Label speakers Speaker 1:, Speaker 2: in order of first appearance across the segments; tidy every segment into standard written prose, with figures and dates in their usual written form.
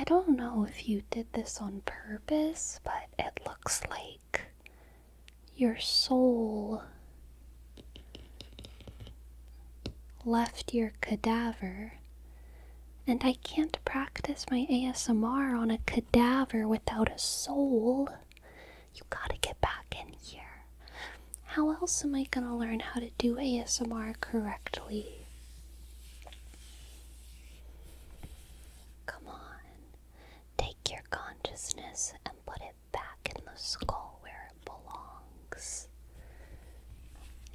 Speaker 1: I don't know if you did this on purpose, but it looks like your soul left your cadaver, and I can't practice my ASMR on a cadaver without a soul. You gotta get back in here. How else am I gonna learn how to do ASMR correctly? Come on, take your consciousness and put it back in the skull where it belongs.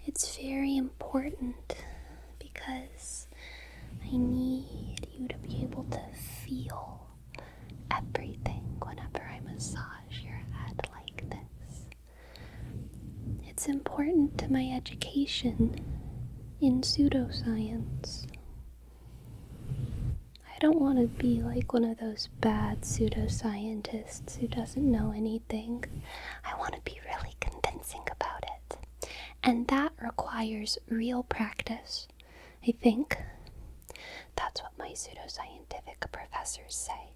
Speaker 1: It's very important because I need you to be able to feel everything whenever I massage your head like this. It's important to my education in pseudoscience. I don't want to be like one of those bad pseudoscientists who doesn't know anything. I want to be really convincing about it. And that requires real practice. I think that's what my pseudoscientific professors say.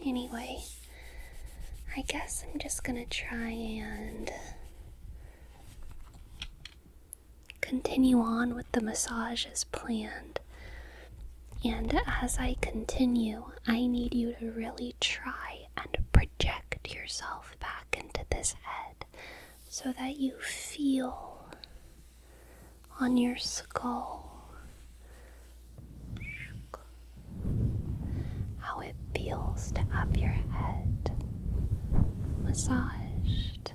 Speaker 1: Anyway, I guess I'm just gonna try and continue on with the massage as planned. And as I continue, I need you to really try and project yourself back into this head so that you feel on your skull how it feels to have your head massaged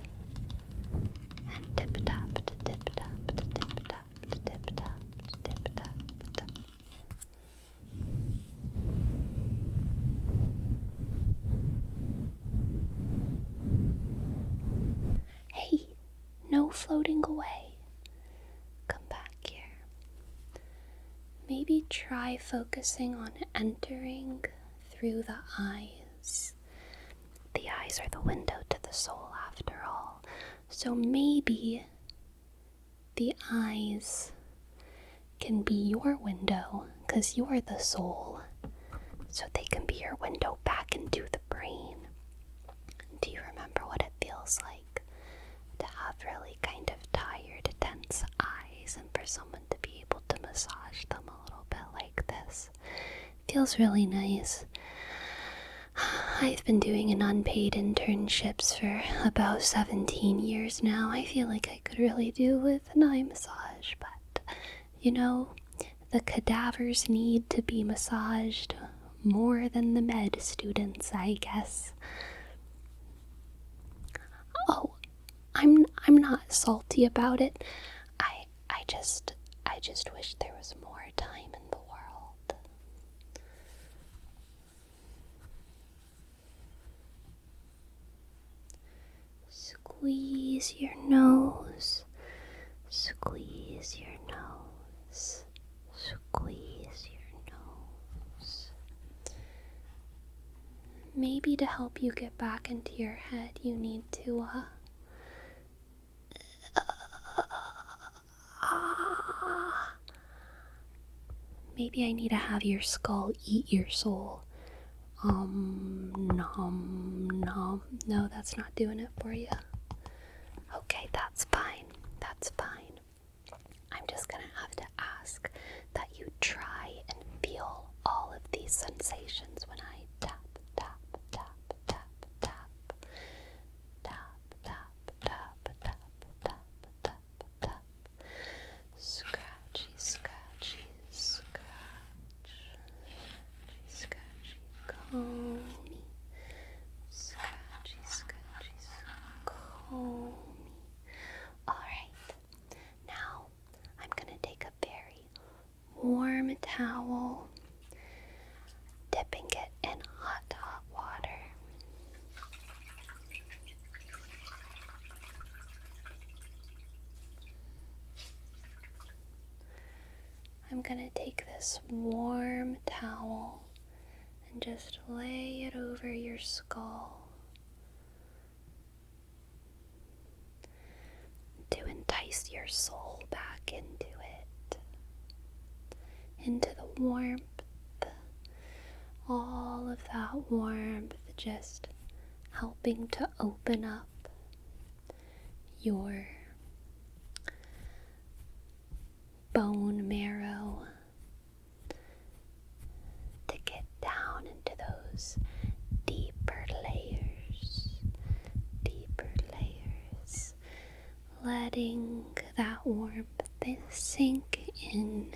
Speaker 1: and tip-tap to tip-tap to tip-tap to tip-tap to tip-tap to. Hey, no floating away. Come back here. Maybe try focusing on entering through the eyes. The eyes are the window to the soul after all. So maybe the eyes can be your window because you're the soul. So they can be your window back into the brain. Do you remember what it feels like to have really kind of tired, tense eyes and for someone to be able to massage them a little bit like this? It feels really nice. I've been doing an unpaid internships for about 17 years now. I feel like I could really do with an eye massage, but you know, the cadavers need to be massaged more than the med students, I guess. Oh, I'm not salty about it. I just wish there was more time in the world. Squeeze your nose. Squeeze your nose. Squeeze your nose. Maybe to help you get back into your head, you need to, maybe I need to have your skull eat your soul. Nom, nom. No, that's not doing it for you. Okay, that's fine. That's fine. I'm just gonna have to ask that you try and feel all of these sensations when I tap, tap, tap, tap, tap, tap, tap, tap, tap, tap, tap, tap. Scratchy, scratchy, scratch, scratchy, comb me. Scratchy, scratchy, comb me. Alright, now I'm gonna take a very warm towel, dipping it in hot, hot water. I'm gonna take this warm towel and just lay it over your skull to entice your soul back into it, into the warmth, all all of that warmth just helping to open up your bone marrow to get down into those deeper layers, letting that warmth sink in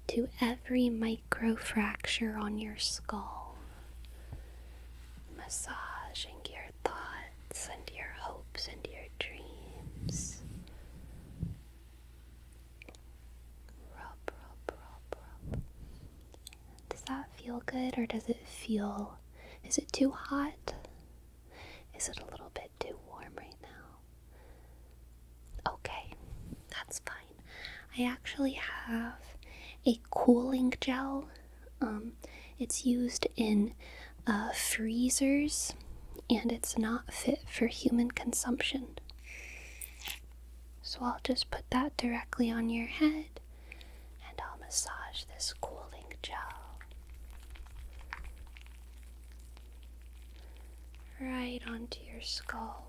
Speaker 1: to every microfracture on your skull, massaging your thoughts and your hopes and your dreams. Rub. Does that feel good, or is it too hot? Is it a little bit too warm right now? Okay, that's fine. I actually have a cooling gel. It's used in freezers, and it's not fit for human consumption. So I'll just put that directly on your head, and I'll massage this cooling gel right onto your skull.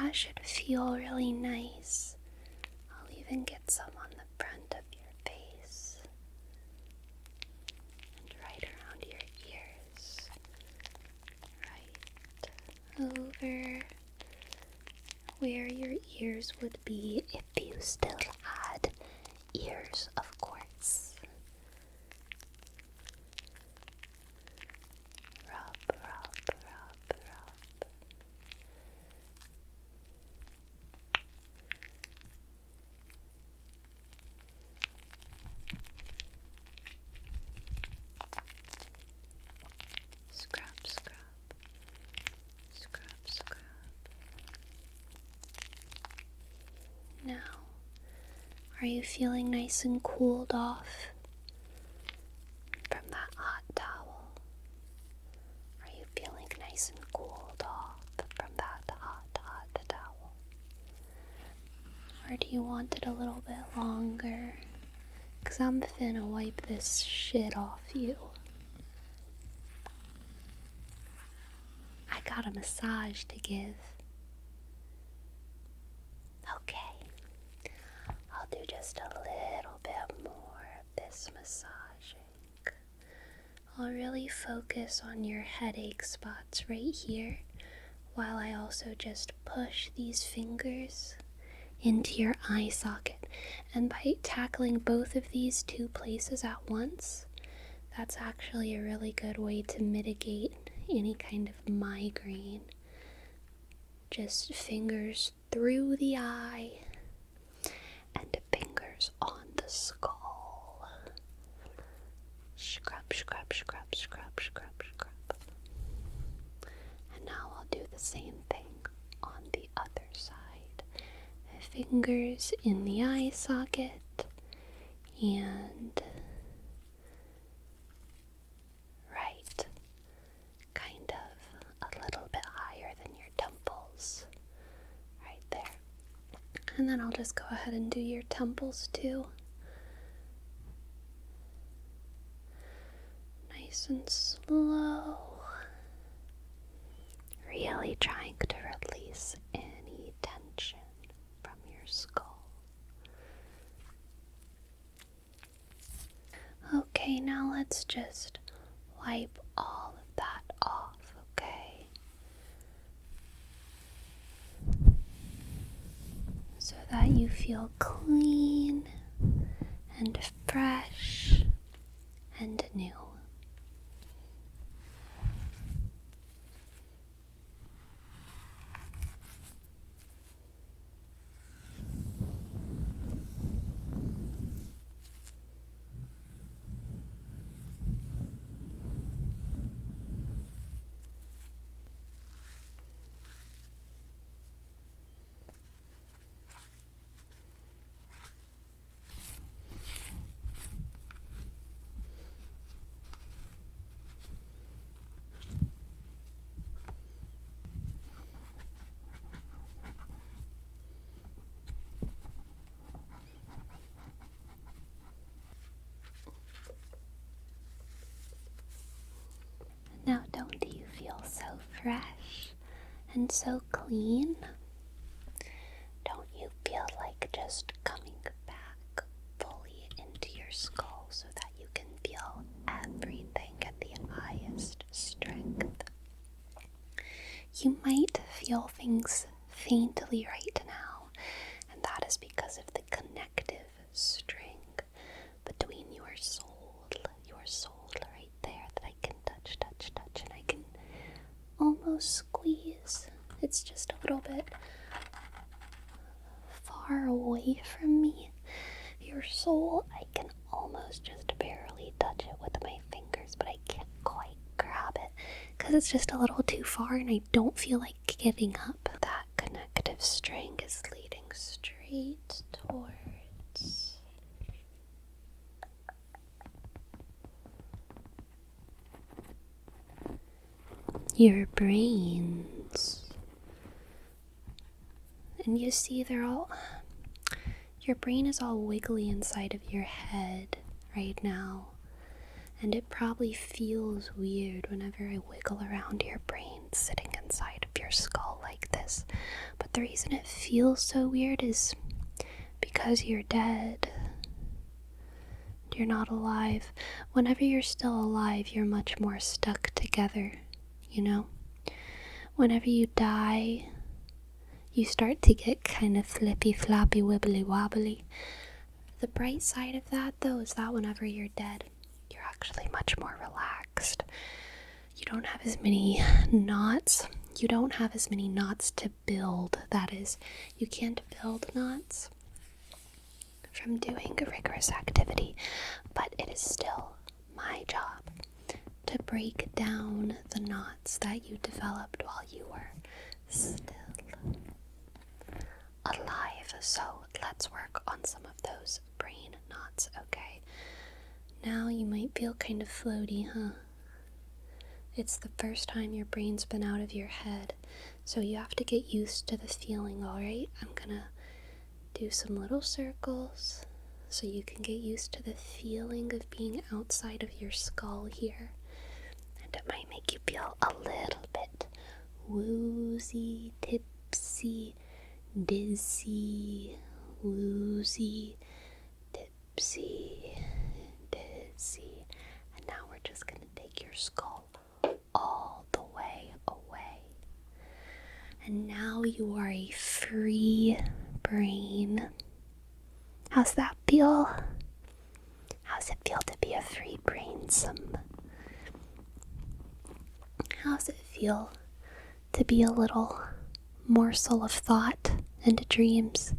Speaker 1: That should feel really nice. I'll even get some on the front of your face and right around your ears, right over where your ears would be if you still had ears, of course. Rub. Scrub. Now, are you feeling nice and cooled off from that hot towel? Are you feeling nice and cooled off from that hot towel? Or do you want it a little bit longer? 'Cause I'm finna wipe this shit off you. I got a massage to give. Okay, I'll do just a little bit more of this massaging. I'll really focus on your headache spots right here, while I also just push these fingers into your eye socket. And by tackling both of these two places at once, that's actually a really good way to mitigate any kind of migraine. Just fingers through the eye and fingers on the skull. Scrub. And now I'll do the same thing on the other side. Fingers in the eye socket and right, kind of a little bit higher than your temples, right there. And then I'll just go ahead and do your temples too. Nice and slow. Really trying to release any tension from your skull. Okay, now let's just wipe all of that off, okay? So that you feel clean and fresh and new. feel so fresh and so clean? Don't you feel like just coming back fully into your skull so that you can feel everything at the highest strength? You might feel things faintly right now, and that is because of the connective string between your soul right there that I can touch, and I can almost squeeze. It's just a little bit far away from me. Your soul, I can almost just barely touch it with my fingers, but I can't quite grab it because it's just a little too far and I don't feel like giving up. That connective string is leading straight towards your brains. And you see your brain is all wiggly inside of your head right now. And it probably feels weird whenever I wiggle around your brain sitting inside of your skull like this. But the reason it feels so weird is because you're dead. You're not alive. Whenever you're still alive, you're much more stuck together, you know? Whenever you die, you start to get kind of flippy, floppy, wibbly, wobbly. The bright side of that, though, is that whenever you're dead, you're actually much more relaxed. You don't have as many knots. You don't have as many knots to build. That is, you can't build knots from doing a rigorous activity, but it is still my job to break down the knots that you developed while you were still alive. So let's work on some of those brain knots, okay? Now you might feel kind of floaty, huh? It's the first time your brain's been out of your head, so you have to get used to the feeling, alright? I'm gonna do some little circles so you can get used to the feeling of being outside of your skull here. And it might make you feel a little bit woozy, tipsy, dizzy, woozy, tipsy, dizzy. And now we're just going to take your skull all the way away. And now you are a free brain. How's that feel? How's it feel to be a free brain? How's it feel to be a little morsel of thought and dreams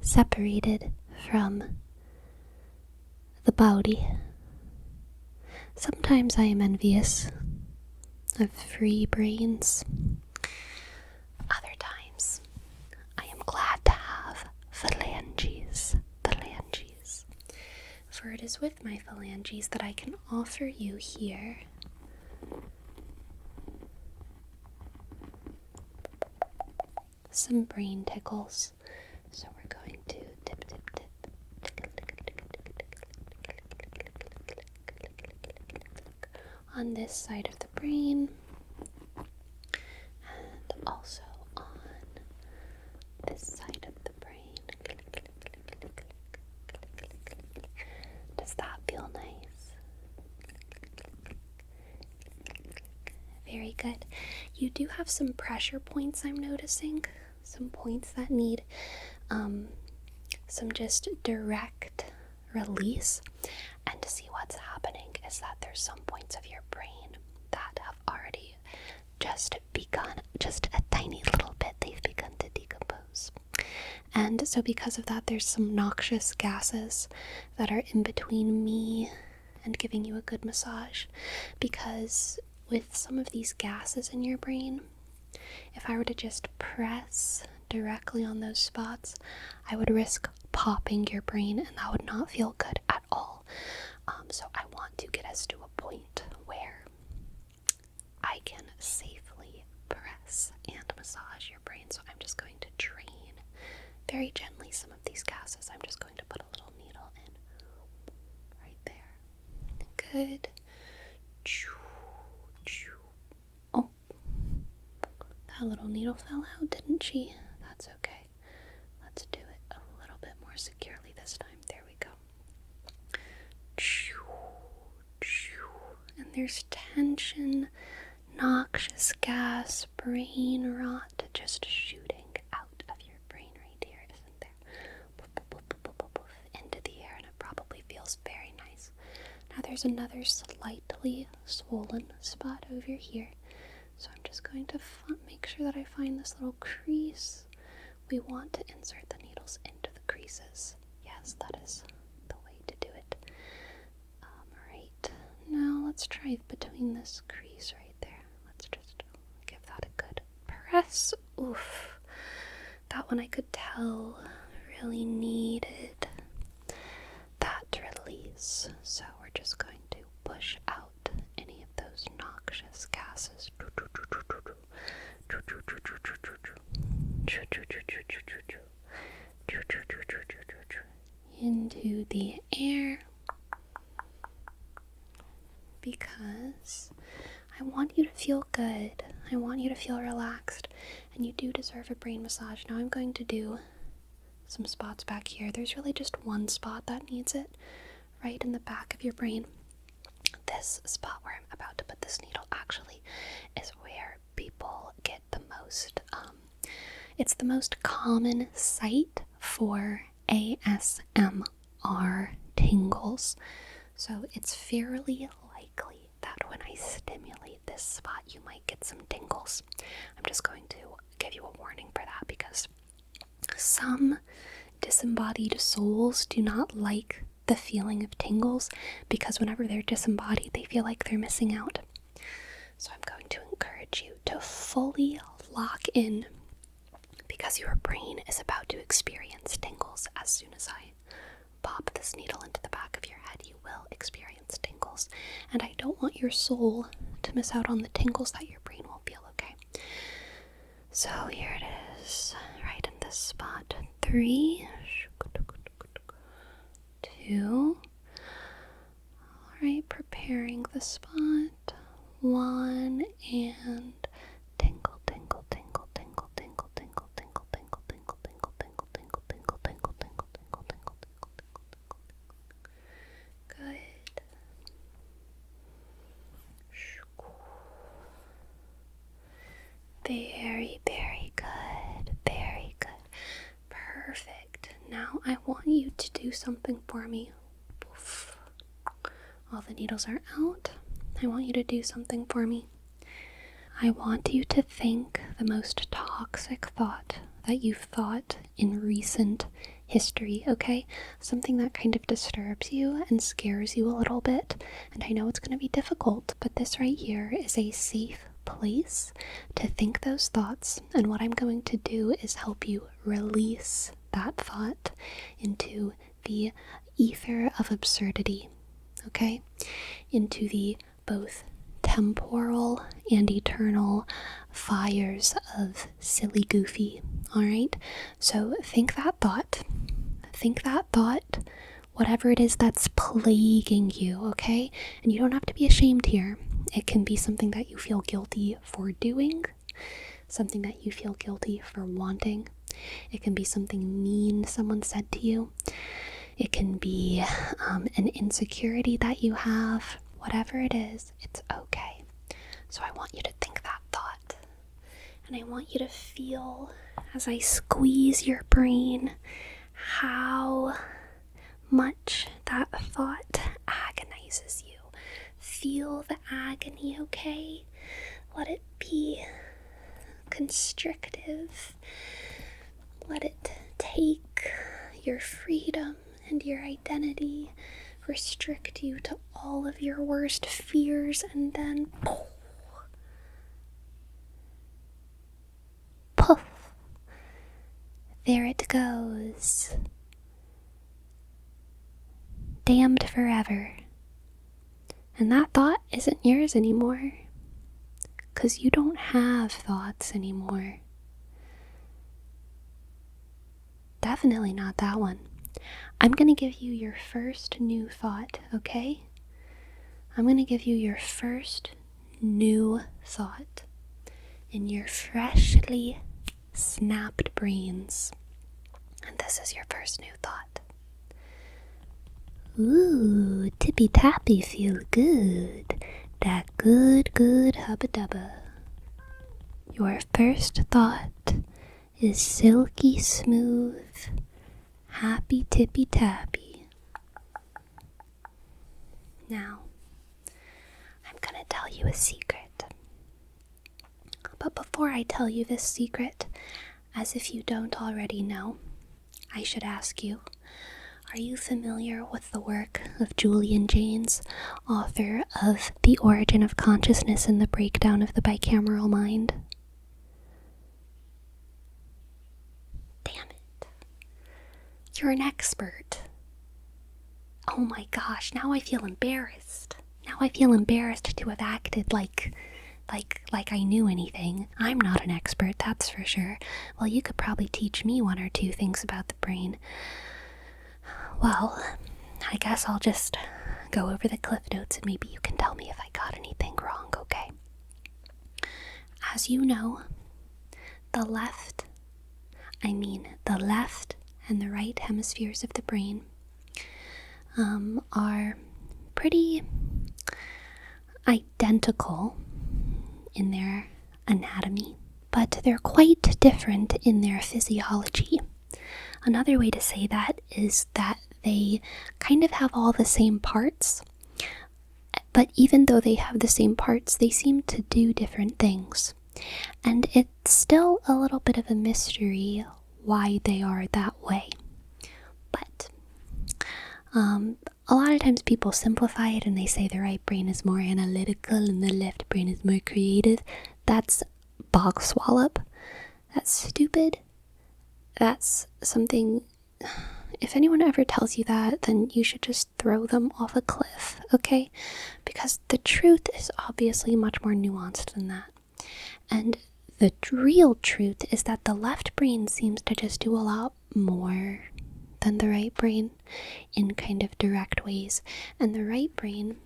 Speaker 1: separated from the body? Sometimes I am envious of free brains. Other times I am glad to have phalanges. For it is with my phalanges that I can offer you here some brain tickles. So we're going to tip, tip, tip, tickle, tickle, tickle, tickle, tickle, on this side of the brain, and also on this side of the brain. Does that feel nice? Very good. You do have some pressure points, I'm noticing. Some points that need some just direct release. And to see what's happening is that there's some points of your brain that have already just begun, just a tiny little bit, they've begun to decompose. And so because of that, there's some noxious gases that are in between me and giving you a good massage. Because with some of these gases in your brain, if I were to just press directly on those spots, I would risk popping your brain, and that would not feel good at all. So I want to get us to a point where I can safely press and massage your brain. So I'm just going to drain very gently some of these gases. I'm just going to put a little needle in right there. Good. Oh, That little needle fell out, didn't she? That's okay. Let's do it a little bit more securely this time. There we go. And there's tension, noxious gas, brain rot just shooting out of your brain right here, isn't there? Into the air, and it probably feels very nice. Now there's another slightly swollen spot over here. So I'm just going to make sure that I find this little crease. We want to insert the needles into the creases. Yes, that is the way to do it. Right. Now let's try between this crease right there. Let's just give that a good press. Oof. That one I could tell really needed that release. So we're just going to push out any of those noxious gases into the air, because I want you to feel good. I want you to feel relaxed, and you do deserve a brain massage. Now I'm going to do some spots back here. There's really just one spot that needs it, right in the back of your brain. This spot where I'm about to put this needle actually is where people get the most, it's the most common site for ASMR tingles. So it's fairly likely that when I stimulate this spot, you might get some tingles. I'm just going to give you a warning for that, because some disembodied souls do not like the feeling of tingles, because whenever they're disembodied, they feel like they're missing out. So I'm going to encourage you to fully lock in, because your brain is about to experience tingles. As soon as I pop this needle into the back of your head, you will experience tingles, and I don't want your soul to miss out on the tingles that your brain will feel, okay? So here it is, right in this spot. 3, 2, alright, preparing the spot. 1, and tingle, tingle, tingle, tingle, tingle, tingle, tingle, tingle, tingle, tingle, tingle, tingle, tingle, tingle, tingle, tingle, tingle, tingle. Good. Very, very good. Very good. Perfect. Now I want you to do something for me. Poof. All the needles are out. I want you to do something for me. I want you to think the most toxic thought that you've thought in recent history, okay? Something that kind of disturbs you and scares you a little bit. And I know it's going to be difficult, but this right here is a safe place to think those thoughts. And what I'm going to do is help you release that thought into the ether of absurdity, okay? Into the both temporal and eternal fires of silly goofy. Alright, so think that thought, whatever it is that's plaguing you, okay? And you don't have to be ashamed here. It can be something that you feel guilty for doing, something that you feel guilty for wanting. It can be something mean someone said to you. It can be an insecurity that you have. Whatever it is, it's okay. So I want you to think that thought. And I want you to feel, as I squeeze your brain, how much that thought agonizes you. Feel the agony, okay? Let it be constrictive. Let it take your freedom and your identity, restrict you to all of your worst fears, and then poof, there it goes. Damned forever. And that thought isn't yours anymore, 'cause you don't have thoughts anymore. Definitely not that one. I'm going to give you your first new thought, okay? I'm going to give you your first new thought. in your freshly snapped brains. And this is your first new thought. Ooh, tippy tappy feel good. That good hubba dubba. Your first thought is silky smooth, happy tippy tappy. Now, I'm gonna tell you a secret. But before I tell you this secret, as if you don't already know, I should ask you, are you familiar with the work of Julian Jaynes, author of The Origin of Consciousness and the Breakdown of the Bicameral Mind? Damn it. You're an expert. Oh my gosh, now I feel embarrassed. Now I feel embarrassed to have acted like I knew anything. I'm not an expert, that's for sure. Well, you could probably teach me one or two things about the brain. Well, I guess I'll just go over the cliff notes and maybe you can tell me if I got anything wrong, okay? As you know, the left and the right hemispheres of the brain are pretty identical in their anatomy, but they're quite different in their physiology. Another way to say that is that they kind of have all the same parts, but even though they have the same parts, they seem to do different things. And it's still a little bit of a mystery why they are that way. But a lot of times people simplify it and they say the right brain is more analytical and the left brain is more creative. That's bog swallow. That's stupid. That's something, if anyone ever tells you that, then you should just throw them off a cliff, okay? Because the truth is obviously much more nuanced than that. And the real truth is that the left brain seems to just do a lot more than the right brain in kind of direct ways. And the right brain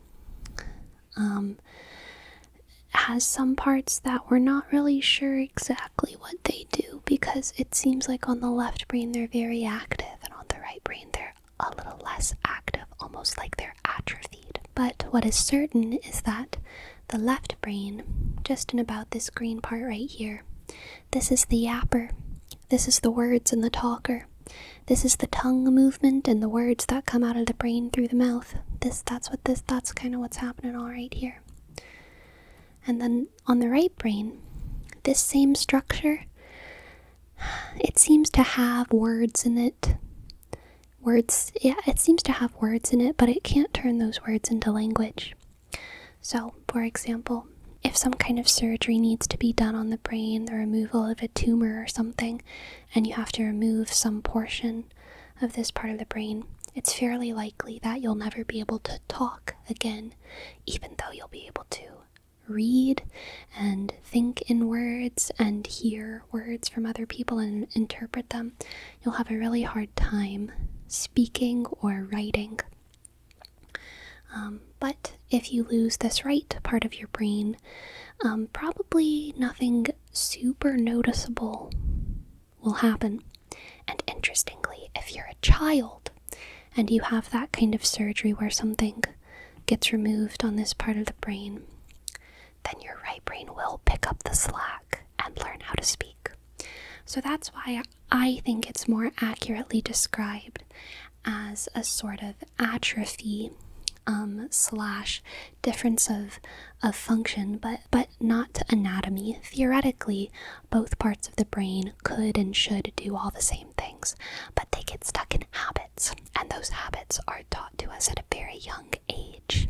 Speaker 1: has some parts that we're not really sure exactly what they do, because it seems like on the left brain they're very active and on the right brain they're a little less active, almost like they're atrophied. But what is certain is that the left brain, just in about this green part right here, this is the yapper, this is the words and the talker, this is the tongue movement and the words that come out of the brain through the mouth. That's kind of what's happening all right here. And then on the right brain, this same structure, it seems to have words in it. It seems to have words in it, but it can't turn those words into language. So, for example, if some kind of surgery needs to be done on the brain, the removal of a tumor or something, and you have to remove some portion of this part of the brain, it's fairly likely that you'll never be able to talk again, even though you'll be able to read and think in words and hear words from other people and interpret them. You'll have a really hard time speaking or writing. But if you lose this right part of your brain, probably nothing super noticeable will happen. And interestingly, if you're a child and you have that kind of surgery where something gets removed on this part of the brain, then your right brain will pick up the slack and learn how to speak. So that's why I think it's more accurately described as a sort of atrophy slash difference of function, but not anatomy. Theoretically, both parts of the brain could and should do all the same things, but they get stuck in habits, and those habits are taught to us at a very young age.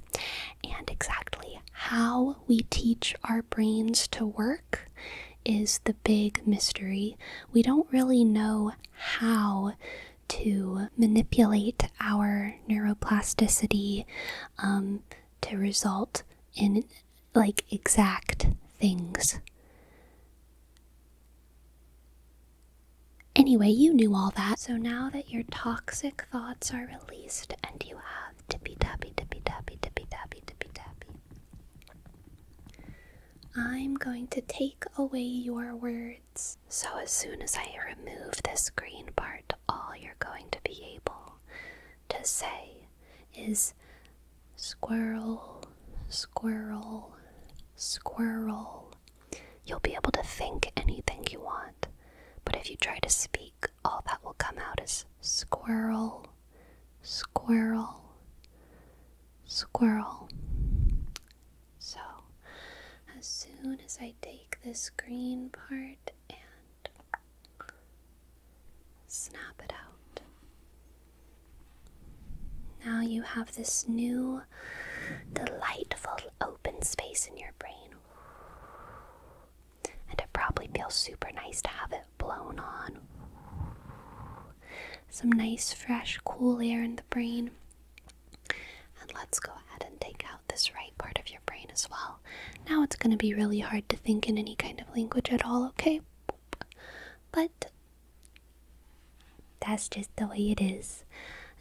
Speaker 1: And exactly how we teach our brains to work is the big mystery. We don't really know how to manipulate our neuroplasticity to result in like exact things. Anyway, you knew all that. So now that your toxic thoughts are released and you have tippy tappy, tippy tappy, tippy tappy, tippy tappy, I'm going to take away your words. So as soon as I remove this green part, all you're going to be able to say is squirrel, squirrel, squirrel. You'll be able to think anything you want, but if you try to speak, all that will come out is squirrel, squirrel, squirrel. So, as soon as I take this green part and snap it out, now you have this new, delightful open space in your brain. And it probably feels super nice to have it blown on. Some nice, fresh, cool air in the brain. And let's go ahead and take out this right part of your brain as well. Now it's going to be really hard to think in any kind of language at all, okay? But that's just the way it is.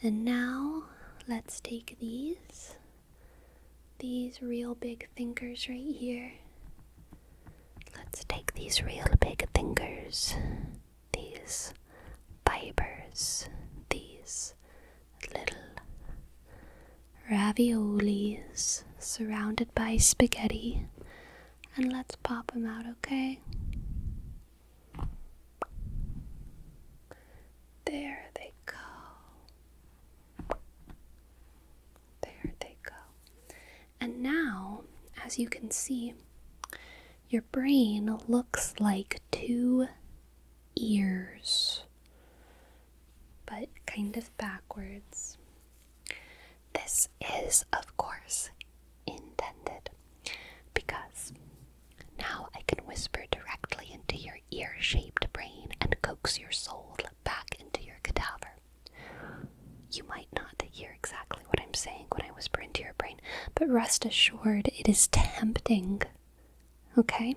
Speaker 1: And now let's take these real big thinkers right here. Let's take these real big thinkers, these fibers, these little raviolis surrounded by spaghetti, and let's pop them out, okay? There they go. There they go. And now, as you can see, your brain looks like two ears, but kind of backwards. This is, of course, intended because now I can whisper directly into your ear-shaped brain and coax your soul back into your cadaver. You might not hear exactly what I'm saying when I whisper into your brain, but rest assured it is tempting. Okay?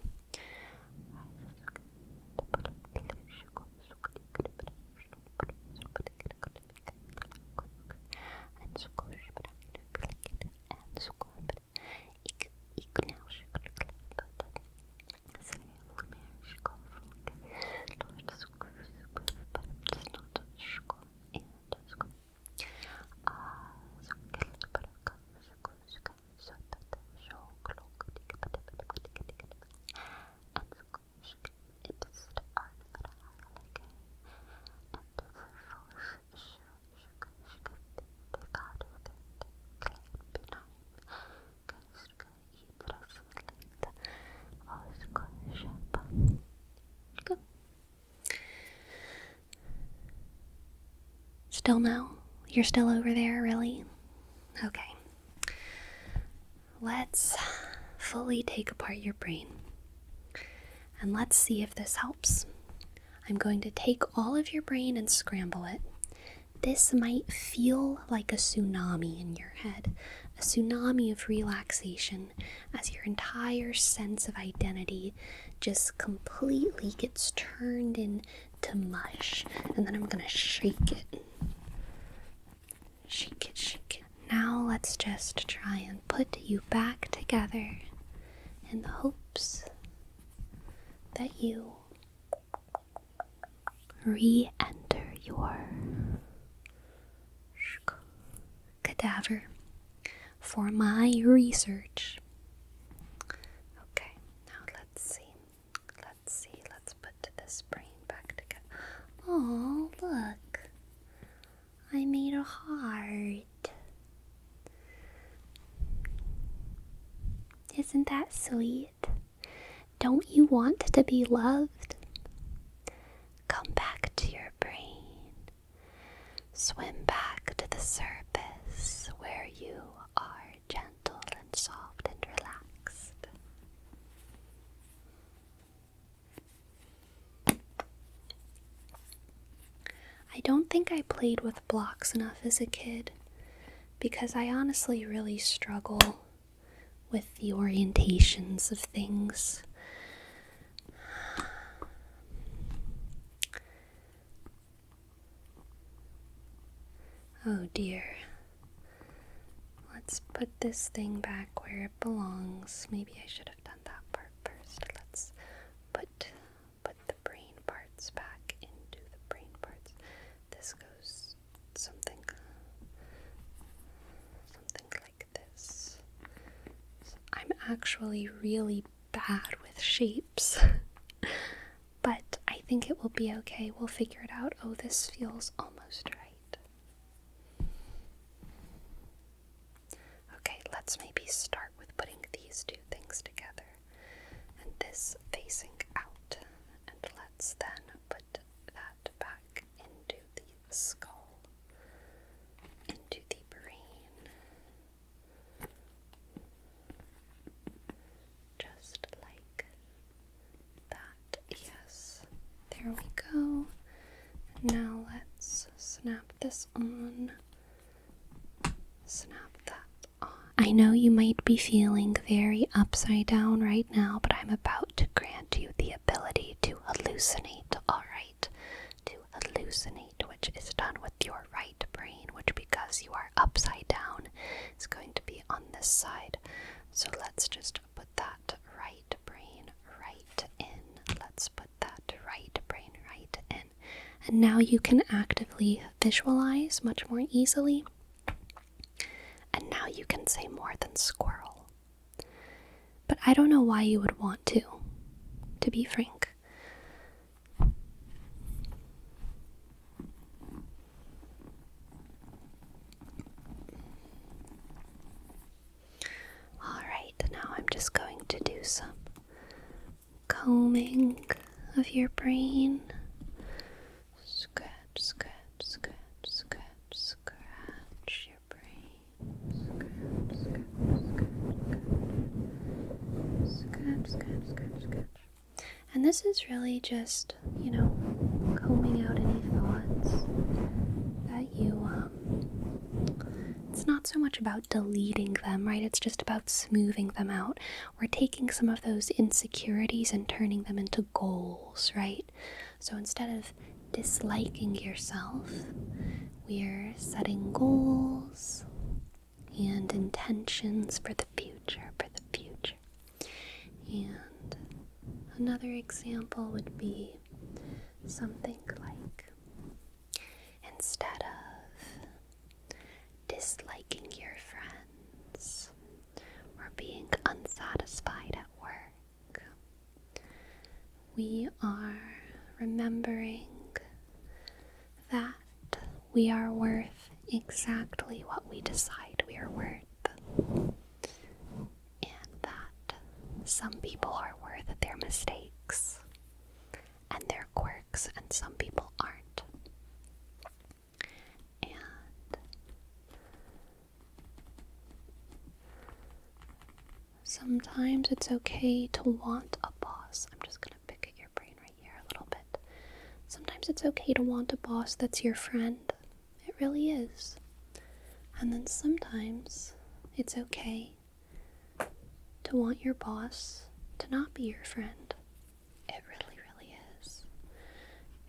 Speaker 1: Still no? You're still over there, really? Okay. Let's fully take apart your brain. And let's see if this helps. I'm going to take all of your brain and scramble it. This might feel like a tsunami in your head, a tsunami of relaxation, as your entire sense of identity just completely gets turned into mush. And then I'm gonna shake it. Shake it, shake it. Now let's just try and put you back together in the hopes that you re-enter your cadaver for my research. Okay, now let's see. Let's put this brain back together. Oh, look. I made a heart. Isn't that sweet? Don't you want to be loved? Come back to your brain. Swim back to the surface where you are gentle and soft and relaxed. I don't think I played with blocks enough as a kid because I honestly really struggle with the orientations of things. Oh dear. Let's put this thing back where it belongs. Maybe I should have done that part parts back into the brain parts. This goes something like this. So I'm actually really bad with shapes, but I think it will be okay. We'll figure it out. Oh, this feels almost right. Okay, let's maybe start with putting these two things together and this facing out. And let's then put that back into the skull, into the brain. Just like that. Yes. There we go. Now let's snap this on. Snap that on. I know you might be feeling very upside down right now, but I'm about to grant you the ability to hallucinate, alright? To hallucinate, which is done with your right brain, which because you are upside down is going to be on this side. So let's just put that right brain right in. Let's put that right brain right in. And now you can actively visualize much more easily. And now you can say more than squirrel. But I don't know why you would want to be frank. Alright, now I'm just going to do some combing of your brain. Scratch, scratch, scratch, scratch, scratch your brain. Scratch, scratch, scratch, scratch. And this is really just, combing out any thoughts that you, it's not so much about deleting them, right? It's just about smoothing them out. We're taking some of those insecurities and turning them into goals, right? So instead of disliking yourself, we're setting goals and intentions for the future, And another example would be something like, instead of disliking your friends or being unsatisfied at work, we are remembering that we are worth exactly what we decide we are worth. Some people are worth their mistakes and their quirks, and some people aren't. And sometimes it's okay to want a boss. I'm just going to pick at your brain right here a little bit. Sometimes it's okay to want a boss that's your friend. It really is. And then sometimes it's okay to want your boss to not be your friend. It really, really is.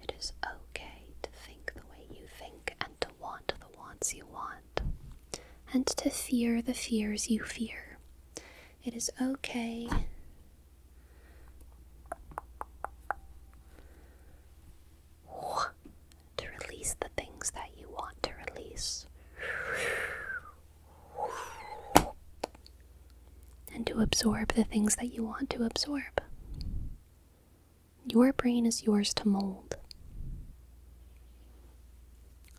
Speaker 1: It is okay to think the way you think and to want the wants you want and to fear the fears you fear. It is okay to release the things that you want to release. And to absorb the things that you want to absorb. Your brain is yours to mold.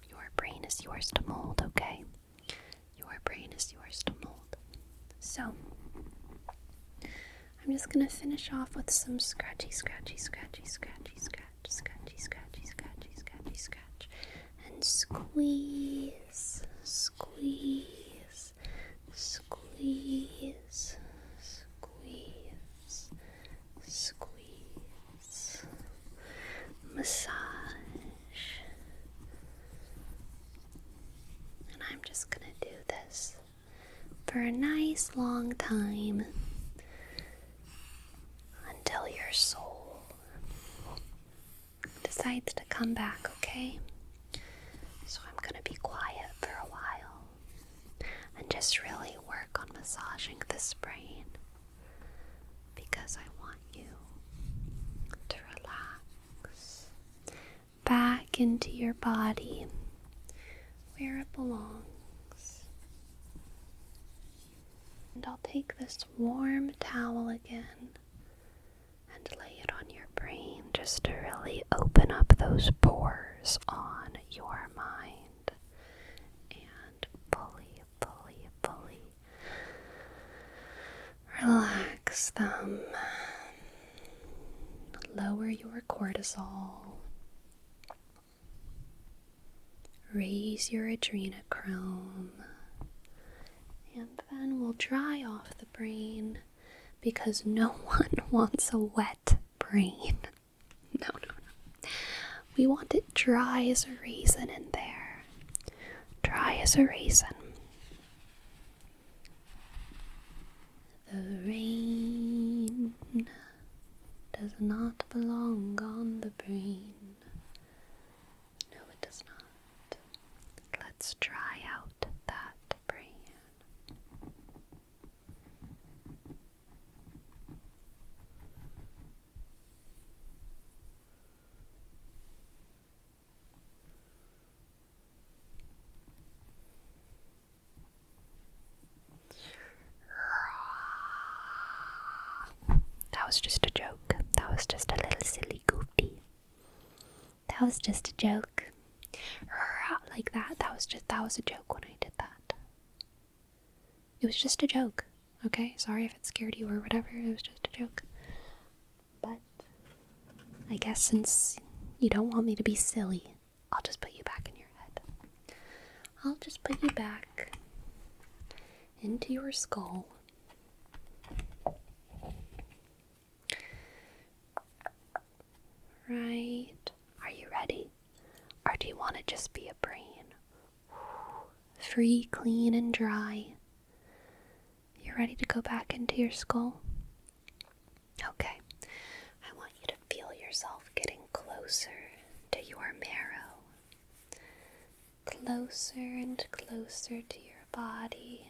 Speaker 1: Your brain is yours to mold, okay? Your brain is yours to mold. So, I'm just going to finish off with some scratchy, scratchy, scratchy, scratchy, scratch, scratchy, scratchy, scratchy, scratchy, scratch. And squeeze, squeeze, squeeze. Squeeze, massage, and I'm just gonna do this for a nice long time until your soul decides to come back, okay? So I'm gonna be quiet for a while and just really work on massaging this brain, because I want you to relax back into your body where it belongs. And I'll take this warm towel again and lay it on your brain just to really open up those pores on your mind and fully relax them. Lower your cortisol. Raise your adrenochrome. And then we'll dry off the brain because no one wants a wet brain. No. We want it dry as a raisin in there. Dry as a raisin. The rain does not belong on the brain. No, it does not. Let's dry out that brain. That was just a joke. That was just a little silly goofy. That was just a joke. Like that. That was a joke when I did that. It was just a joke. Okay? Sorry if it scared you or whatever. It was just a joke. But I guess since you don't want me to be silly, I'll just put you back in your head. I'll just put you back into your skull. Right. Are you ready? Or do you want to just be a brain? Free, clean, and dry. You ready to go back into your skull? Okay. I want you to feel yourself getting closer to your marrow. Closer and closer to your body.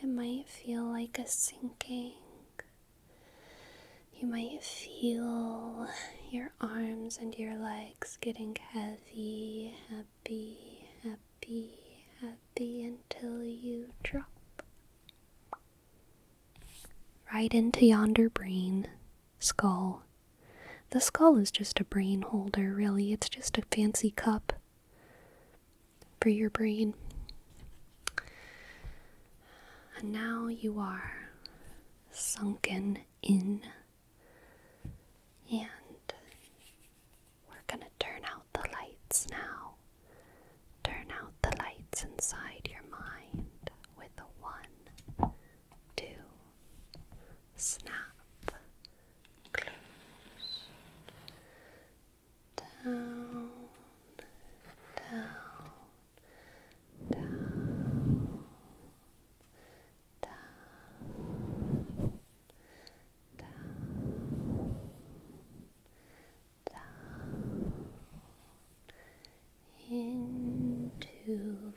Speaker 1: It might feel like a sinking. You might feel your arms and your legs getting heavy until you drop right into yonder brain skull. The skull is just a brain holder, really. It's just a fancy cup for your brain. And now you are sunken in. And we're gonna turn out the lights now. Turn out the lights inside your mind with a 1, 2, snap, close, down, into